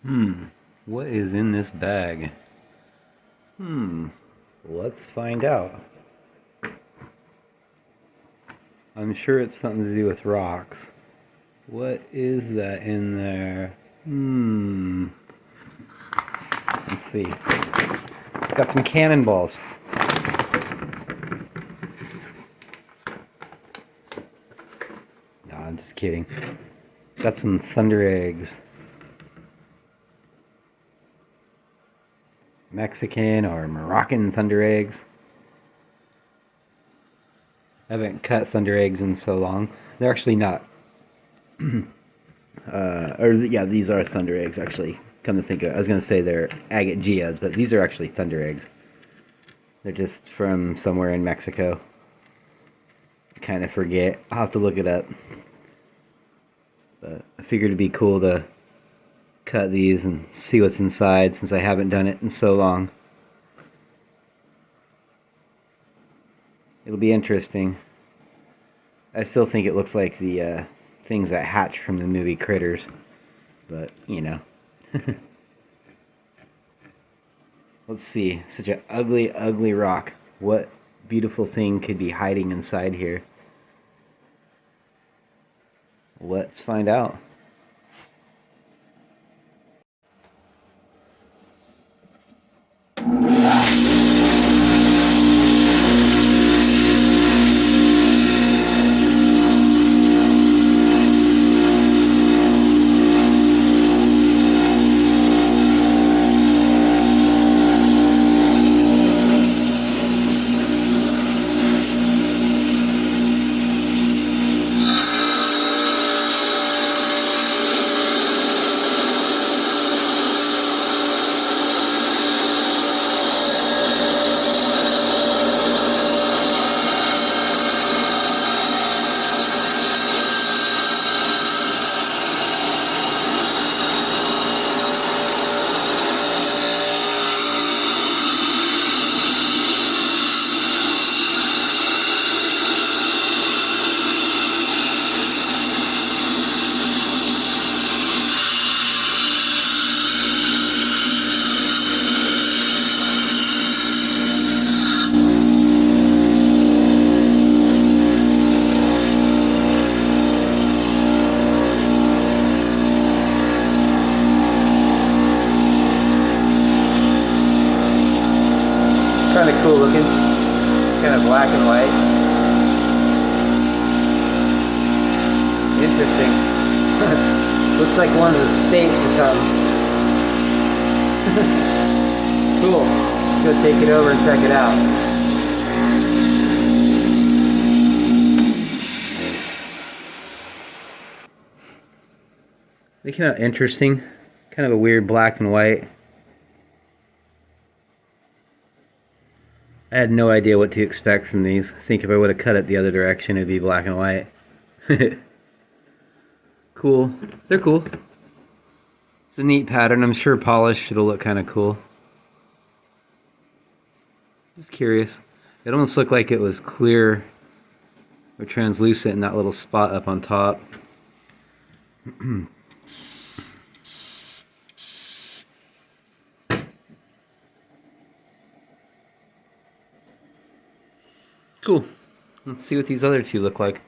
Hmm, what is in this bag? Hmm, let's find out. I'm sure it's something to do with rocks. What is that in there? Let's see. Got some cannonballs. No, I'm just kidding. Got some Thundereggs. Mexican or Moroccan Thundereggs. I haven't cut Thundereggs in so long. They're actually not. Yeah, these are Thundereggs actually. Come to think of it, I was going to say they're agate Gias, but these are actually Thundereggs. They're just from somewhere in Mexico. Kind of forget. I'll have to look it up. But I figured it'd be cool to cut these and see what's inside since I haven't done it in so long. It'll be interesting. I still think it looks like the things that hatch from the movie Critters, but you know. Let's see. Such an ugly, ugly rock. What beautiful thing could be hiding inside here? Let's find out. Kind of cool looking, kind of black and white. Interesting. Looks like one of the states to come. Cool. Let's go take it over and check it out. Look how interesting. Kind of a weird black and white. I had no idea what to expect from these. I think if I would have cut it the other direction, it'd be black and white. Cool. They're cool. It's a neat pattern. I'm sure polished it'll look kind of cool. Just curious. It almost looked like it was clear or translucent in that little spot up on top. Cool. Let's see what these other two look like.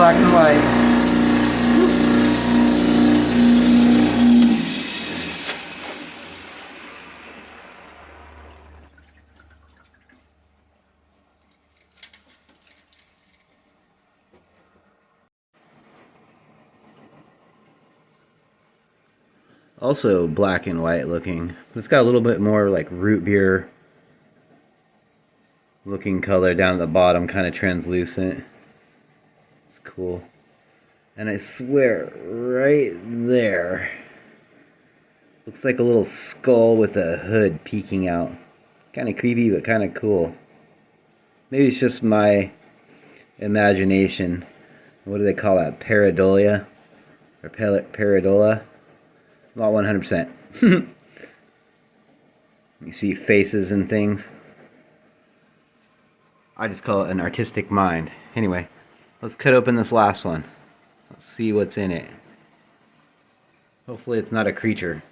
black and white. Also black and white looking. It's got a little bit more like root beer looking color down at the bottom, kind of translucent. It's cool. And I swear, right there, looks like a little skull with a hood peeking out. Kind of creepy, but kind of cool. Maybe it's just my imagination. What do they call that? Pareidolia? Or pareidola? Not 100%. You see faces and things. I just call it an artistic mind. Anyway, let's cut open this last one. Let's see what's in it. Hopefully it's not a creature.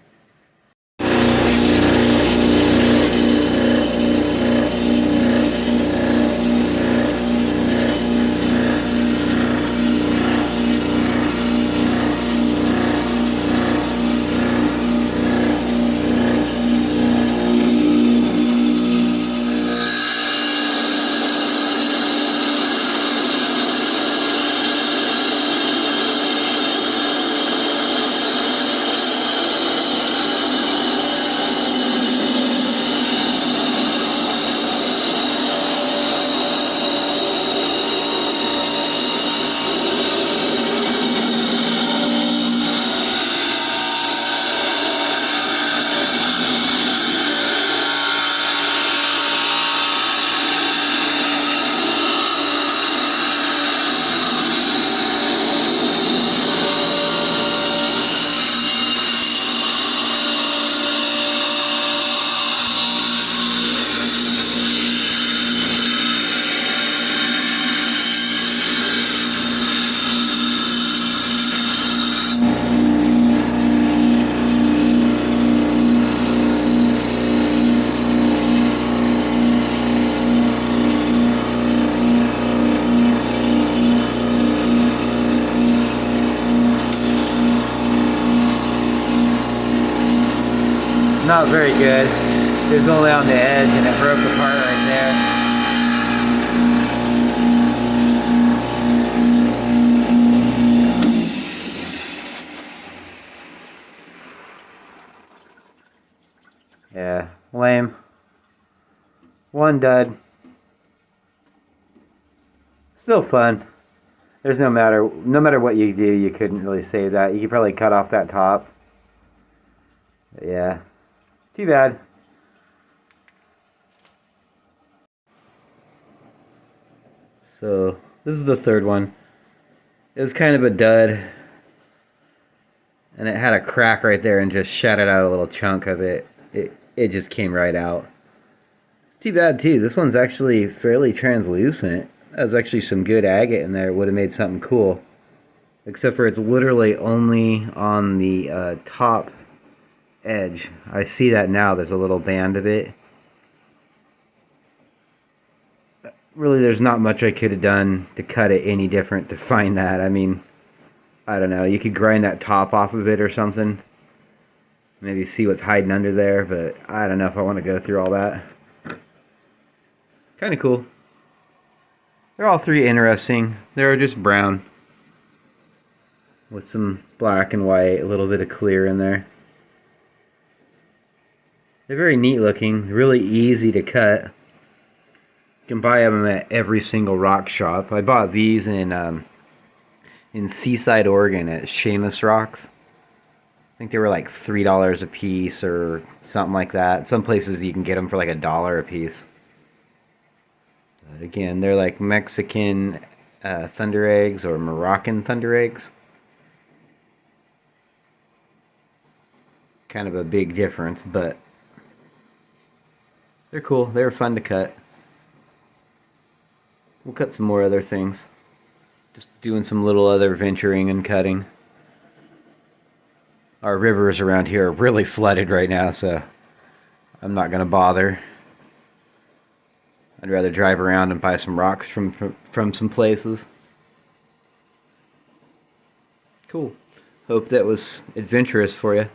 Not very good. It was only on the edge and it broke apart right there. Yeah, lame. One dud. Still fun. There's no matter what you do, you couldn't really save that. You could probably cut off that top. But yeah. Too bad. So, this is the third one. It was kind of a dud. And it had a crack right there and just shattered out a little chunk of it. It just came right out. It's too bad too. This one's actually fairly translucent. There's actually some good agate in there. It would have made something cool. Except for it's literally only on the top edge. I see that now. There's a little band of it. Really, there's not much I could have done to cut it any different to find that. I mean, I don't know. You could grind that top off of it or something. Maybe see what's hiding under there, but I don't know if I want to go through all that. Kind of cool. They're all three interesting. They're just brown with some black and white, a little bit of clear in there. They're very neat looking, really easy to cut. You can buy them at every single rock shop. I bought these in Seaside, Oregon at Seamus Rocks. I think they were like $3 a piece or something like that. Some places you can get them for like $1 a piece. But again, they're like Mexican Thundereggs or Moroccan Thundereggs. Kind of a big difference, but they're cool. They were fun to cut. We'll cut some more other things. Just doing some little other venturing and cutting. Our rivers around here are really flooded right now, so I'm not going to bother. I'd rather drive around and buy some rocks from some places. Cool. Hope that was adventurous for you.